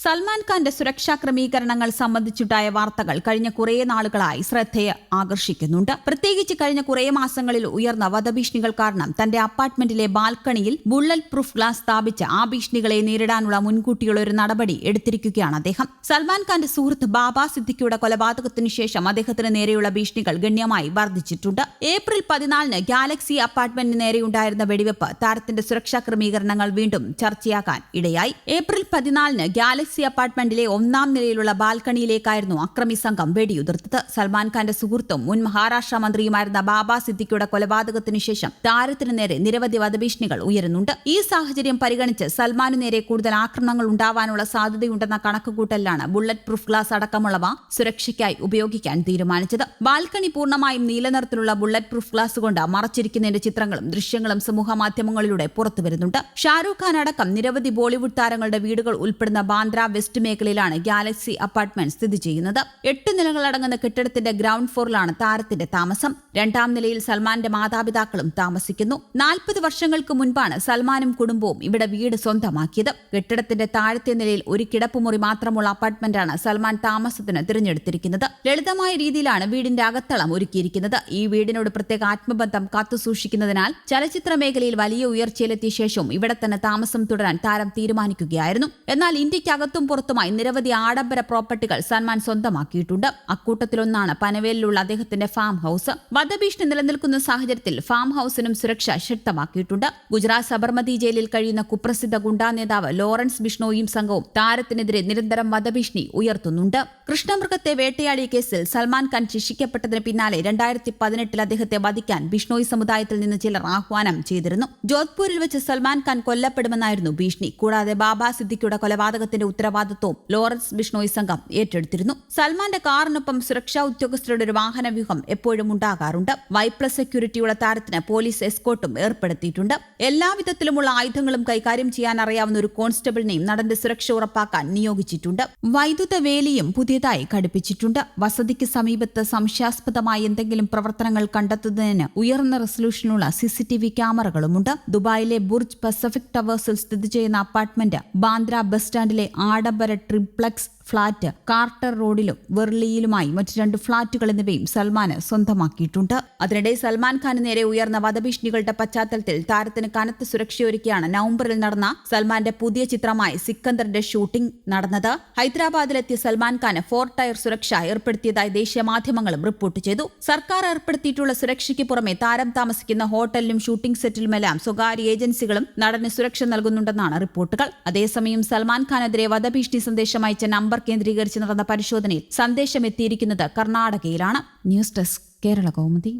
സൽമാൻ ഖാന്റെ സുരക്ഷാ ക്രമീകരണങ്ങൾ സംബന്ധിച്ചുണ്ടായ വാർത്തകൾ കഴിഞ്ഞ കുറേ നാളുകളായി ശ്രദ്ധയെ ആകർഷിക്കുന്നുണ്ട്. പ്രത്യേകിച്ച് കഴിഞ്ഞ കുറേ മാസങ്ങളിൽ ഉയർന്ന വധഭീഷണികൾ കാരണം തന്റെ അപ്പാർട്ട്മെന്റിലെ ബാൽക്കണിയിൽ ബുള്ളറ്റ് പ്രൂഫ് ഗ്ലാസ് സ്ഥാപിച്ച് ആ ഭീഷണികളെ നേരിടാനുള്ള മുൻകൂട്ടിയുള്ള ഒരു നടപടി എടുത്തിരിക്കുകയാണ് അദ്ദേഹം. സൽമാൻ ഖാന്റെ സുഹൃത്ത് ബാബ സിദ്ദിഖിയുടെ കൊലപാതകത്തിനു ശേഷം അദ്ദേഹത്തിന് നേരെയുള്ള ഭീഷണികൾ ഗണ്യമായി വർദ്ധിച്ചിട്ടുണ്ട്. ഏപ്രിൽ 14 ഗാലക്സി അപ്പാർട്ട്മെന്റിന് നേരെയുണ്ടായിരുന്ന വെടിവെപ്പ് താരത്തിന്റെ സുരക്ഷാ ക്രമീകരണങ്ങൾ വീണ്ടും ചർച്ചയാകാൻ ഇടയായി. ഏപ്രിൽ 14 ഗാലക്സി അപ്പാർട്ട്മെന്റിലെ 1-ാം നിലയിലുള്ള ബാൽക്കണിയിലേക്കായിരുന്നു അക്രമി സംഘം വെടിയുതിർത്തത്. സൽമാൻ ഖാന്റെ സുഹൃത്തും മുൻ മഹാരാഷ്ട്ര മന്ത്രിയുമായിരുന്ന ബാബ സിദ്ദിഖിയുടെ കൊലപാതകത്തിനു ശേഷം താരത്തിനു നേരെ നിരവധി വധഭീഷണികൾ ഉയരുന്നുണ്ട്. ഈ സാഹചര്യം പരിഗണിച്ച് സൽമാനു നേരെ കൂടുതൽ ആക്രമണങ്ങൾ ഉണ്ടാവാനുള്ള സാധ്യതയുണ്ടെന്ന കണക്കുകൂട്ടലിലാണ് ബുള്ളറ്റ് പ്രൂഫ് ഗ്ലാസ് അടക്കമുള്ളവ സുരക്ഷയ്ക്കായി ഉപയോഗിക്കാൻ തീരുമാനിച്ചത്. ബാൽക്കണി പൂർണ്ണമായും നീലനിറത്തിലുള്ള ബുള്ളറ്റ് പ്രൂഫ് ഗ്ലാസ് കൊണ്ട് മറച്ചിരിക്കുന്നതിന്റെ ചിത്രങ്ങളും ദൃശ്യങ്ങളും സമൂഹ മാധ്യമങ്ങളിലൂടെ പുറത്തുവരുന്നുണ്ട്. ഷാരൂഖ് ഖാൻ അടക്കം നിരവധി ബോളിവുഡ് താരങ്ങളുടെ വീടുകൾ ഉൾപ്പെടുന്ന ബാന്ദ്ര വെസ്റ്റ് മേഖലയിലാണ് ഗാലക്സി അപ്പാർട്ട്മെന്റ് സ്ഥിതി ചെയ്യുന്നത്. 8 നിലകളടങ്ങുന്ന കെട്ടിടത്തിന്റെ ഗ്രൗണ്ട് ഫ്ലോറിലാണ് താരത്തിന്റെ താമസം. 2-ാം നിലയിൽ സൽമാന്റെ മാതാപിതാക്കളും താമസിക്കുന്നു. 40 വർഷങ്ങൾക്ക് മുൻപാണ് സൽമാനും കുടുംബവും ഇവിടെ വീട് സ്വന്തമാക്കിയത്. കെട്ടിടത്തിന്റെ താഴത്തെ നിലയിൽ ഒരു കിടപ്പുമുറി മാത്രമുള്ള അപ്പാർട്ട്മെന്റാണ് സൽമാൻ താമസത്തിന് തിരഞ്ഞെടുത്തിരിക്കുന്നത്. ലളിതമായ രീതിയിലാണ് വീടിന്റെ അകത്തളം ഒരുക്കിയിരിക്കുന്നത്. ഈ വീടിനോട് പ്രത്യേക ആത്മബന്ധം കാത്തുസൂക്ഷിക്കുന്നതിനാൽ ചലച്ചിത്ര മേഖലയിൽ വലിയ ഉയർച്ചയിലെത്തിയ ശേഷവും ഇവിടെ തന്നെ താമസം തുടരാൻ താരം തീരുമാനിക്കുകയായിരുന്നു. എന്നാൽ ഇന്ത്യക്കകത്തും പുറത്തുമായി നിരവധി ആഡംബര പ്രോപ്പർട്ടികൾ സൽമാൻ സ്വന്തമാക്കിയിട്ടുണ്ട്. അക്കൂട്ടത്തിലൊന്നാണ് പനവേലിലുള്ള അദ്ദേഹത്തിന്റെ ഫാം ഹൌസ്. വധഭീഷണി നിലനിൽക്കുന്ന സാഹചര്യത്തിൽ ഫാം ഹൌസിനും സുരക്ഷ ശക്തമാക്കിയിട്ടുണ്ട്. ഗുജറാത്ത് സബർമതി ജയിലിൽ കഴിയുന്ന കുപ്രസിദ്ധ ഗുണ്ടാ നേതാവ് ലോറൻസ് ബിഷ്ണോയും സംഘവും താരത്തിനെതിരെ നിരന്തരം വധഭീഷണി ഉയർത്തുന്നുണ്ട്. കൃഷ്ണമൃഗത്തെ വേട്ടയാടിയ കേസിൽ സൽമാൻ ഖാൻ ശിക്ഷിക്കപ്പെട്ടതിന് പിന്നാലെ 2018 അദ്ദേഹത്തെ വധിക്കാൻ ബിഷ്ണോയി സമുദായത്തിൽ നിന്ന് ചിലർ ആഹ്വാനം ചെയ്തിരുന്നു. ജോധ്പൂരിൽ വെച്ച് സൽമാൻ ഖാൻ കൊല്ലപ്പെടുമെന്നായിരുന്നു ഭീഷണി. കൂടാതെ ബാബ സിദ്ദിഖിയുടെ കൊലപാതകത്തിന്റെ ഉത്തരവാദിത്വവും ലോറൻസ് ബിഷ്ണോയി സംഘം ഏറ്റെടുത്തിരുന്നു. സൽമാന്റെ കാറിനൊപ്പം സുരക്ഷാ ഉദ്യോഗസ്ഥരുടെ ഒരു വാഹന വ്യൂഹം എപ്പോഴും ഉണ്ടാകാറുണ്ട്. വൈപ്ലസ് സെക്യൂരിറ്റിയുള്ള താരത്തിന് പോലീസ് എസ്കോർട്ടും ഏർപ്പെടുത്തിയിട്ടുണ്ട്. എല്ലാവിധത്തിലുമുള്ള ആയുധങ്ങളും കൈകാര്യം ചെയ്യാൻ അറിയാവുന്ന ഒരു കോൺസ്റ്റബിളിനെയും നടന്റെ സുരക്ഷ ഉറപ്പാക്കാൻ നിയോഗിച്ചിട്ടുണ്ട്. വൈദ്യുത വേലിയും പുതിയതായി ഘടിപ്പിച്ചിട്ടുണ്ട്. വസതിക്ക് സമീപത്ത് സംശയാസ്പദമായ എന്തെങ്കിലും പ്രവർത്തനങ്ങൾ കണ്ടെത്തുന്നതിന് ഉയർന്ന റെസല്യൂഷനുള്ള CCTV ക്യാമറകളുമുണ്ട്. ദുബായിലെ ബുർജ് പസഫിക് ടവേഴ്സിൽ സ്ഥിതി ചെയ്യുന്ന അപ്പാർട്ട്മെന്റ് ബാന്ദ്ര ബസ് സ്റ്റാൻഡിലെ ആഡംബര ട്രിപ്ലക്സ് ഫ്ളാറ്റ്, കാർട്ടർ റോഡിലും വെർലിയിലുമായി മറ്റ് 2 ഫ്ളാറ്റുകൾ എന്നിവയും സൽമാന് സ്വന്തമാക്കിയിട്ടുണ്ട്. അതിനിടെ സൽമാൻ ഖാന് നേരെ ഉയർന്ന വധഭീഷണികളുടെ പശ്ചാത്തലത്തിൽ താരത്തിന് കനത്ത സുരക്ഷയൊരുക്കിയാണ് നവംബറിൽ നടന്ന സൽമാന്റെ പുതിയ ചിത്രമായ സിക്കന്ദറിന്റെ ഷൂട്ടിംഗ് നടന്നത്. ഹൈദരാബാദിലെത്തിയ സൽമാൻ ഖാന് 4 ടയർ സുരക്ഷ ഏർപ്പെടുത്തിയതായി ദേശീയ മാധ്യമങ്ങളും റിപ്പോർട്ട് ചെയ്തു. സർക്കാർ ഏർപ്പെടുത്തിയിട്ടുള്ള സുരക്ഷയ്ക്ക് പുറമെ താരം താമസിക്കുന്ന ഹോട്ടലിലും ഷൂട്ടിംഗ് സെറ്റിലുമെല്ലാം സ്വകാര്യ ഏജൻസികളും നടന് സുരക്ഷ നൽകുന്നുണ്ടെന്നാണ് റിപ്പോർട്ടുകൾ. അതേസമയം സൽമാൻ ഖാനെതിരെ വധഭീഷണി സന്ദേശം അയച്ച നമ്പർ കേന്ദ്രീകരിച്ച് നടന്ന പരിശോധനയിൽ സന്ദേശം എത്തിയിരിക്കുന്നത് കർണാടകയിലാണ്. News desk Kerala Kaumudi.